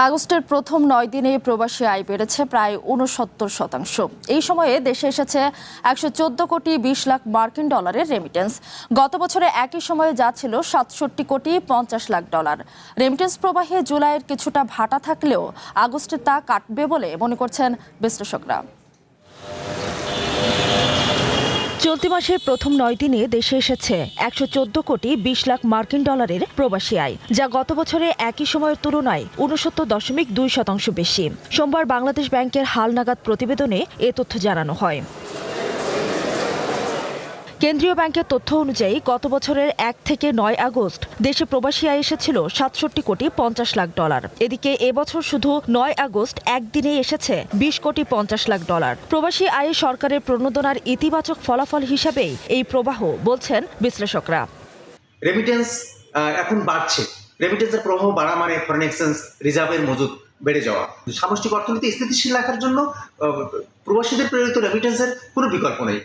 আগস্টের প্রথম 9 দিনে প্রবাসী আয় বেড়েছে প্রায় 69%। এই সময়ে দেশে এসেছে 114 কোটি 20 লাখ মার্কিন ডলারের রেমিটেন্স। গত বছরে একই সময়ে যা ছিল 67 কোটি 50 লাখ ডলার। রেমিটেন্স প্রবাহে জুলাইয়ের কিছুটা ভাটা থাকলেও আগস্টে তা কাটবে বলে মনে করছেন বিশ্লেষকরা। চলতি মাসের প্রথম 9 দিনে দেশে এসেছে 114 কোটি 20 লাখ মার্কিন ডলারের প্রবাসী আয়, যা গত বছরে একই সময়ের তুলনায় 69.2% বেশি। সোমবার বাংলাদেশ ব্যাংকের হালনাগাদ প্রতিবেদনে এ তথ্য জানানো হয়। কেন্দ্রীয় ব্যাংকের তথ্য অনুযায়ী গত বছরের 1 থেকে 9 আগস্ট দেশে প্রবাসী আয় এসেছিল 67 কোটি 50 লাখ ডলার। এদিকে এবছর শুধু 9 আগস্ট একদিনে এসেছে 20 কোটি 50 লাখ ডলার। প্রবাসী আয়ে সরকারের প্রণোদনার ইতিবাচক ফলাফল হিসাবেই এই প্রবাহ বলছেন বিশ্লেষকরা। রেমিটেন্স এখন বাড়ছে। রেমিটেন্সের প্রবাহ বাড়া মানে ফরেন এক্সচেঞ্জ রিজার্ভের মজুদ বেড়ে যাওয়া। সামষ্টিক অর্থনীতি স্থিতিশীল রাখার জন্য প্রবাসীদের প্রেরিত রেমিটেন্সের কোনো বিকল্প নেই।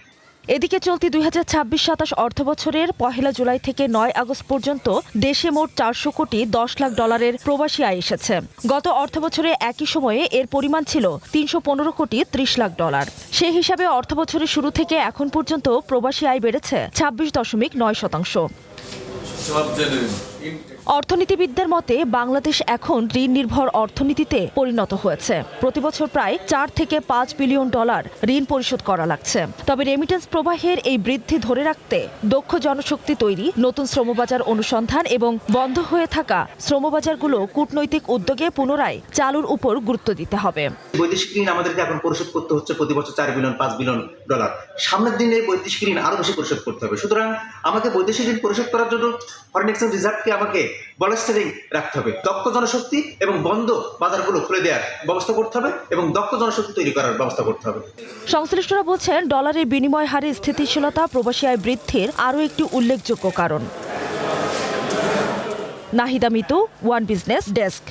এদিকে চলতি 2026-27 অর্থবছরের 1 জুলাই থেকে 9 আগস্ট পর্যন্ত দেশে মোট 400 কোটি 10 লাখ ডলারের প্রবাসী আয় এসেছে। গত অর্থবছরে একই সময়ে এর পরিমাণ ছিল 315 কোটি 30 লাখ ডলার। সেই হিসাবে অর্থবছরের শুরু থেকে এখন পর্যন্ত প্রবাসী আয় বেড়েছে 26.9%। অর্থনীতিবিদদের মতে বাংলাদেশ এখন ঋণ নির্ভর অর্থনীতিতে পরিণত হয়েছে। প্রতিবছর প্রায় 4 থেকে 5 বিলিয়ন ডলার ঋণ পরিশোধ করা লাগছে। তবে রেমিটেন্স প্রবাহের এই বৃদ্ধি ধরে রাখতে দক্ষ জনশক্তি তৈরি, নতুন শ্রমবাজার অনুসন্ধান এবং বন্ধ হয়ে থাকা শ্রমবাজারগুলো কূটনৈতিক উদ্যোগে পুনরায় চালুর উপর গুরুত্ব দিতে হবে। বৈদেশিক ঋণ আমাদেরকে এখন পরিশোধ করতে হচ্ছে প্রতি বছর 4 বিলিয়ন 5 বিলিয়ন ডলার। সামনের দিনে বৈদেশিক ঋণ আরো বেশি পরিশোধ করতে হবে। সুতরাং আমাকে বৈদেশিক ঋণ পরিশোধ করার জন্য ফরেন এক্সচেঞ্জ রিজার্ভকে আমাকে বলাস্টারিং রাখতে হবে। দক্ষ জনশক্তি এবং বন্ধ বাজারগুলো খুলে দেওয়ার ব্যবস্থা করতে হবে এবং দক্ষ জনশক্তি তৈরি করার ব্যবস্থা করতে হবে। সংশ্লিষ্টরা বলছেন ডলারের বিনিময় হারে স্থিতিশীলতা প্রবাসী আয় বৃদ্ধির আরও একটি উল্লেখযোগ্য কারণ। Nahida Mitu, one business desk.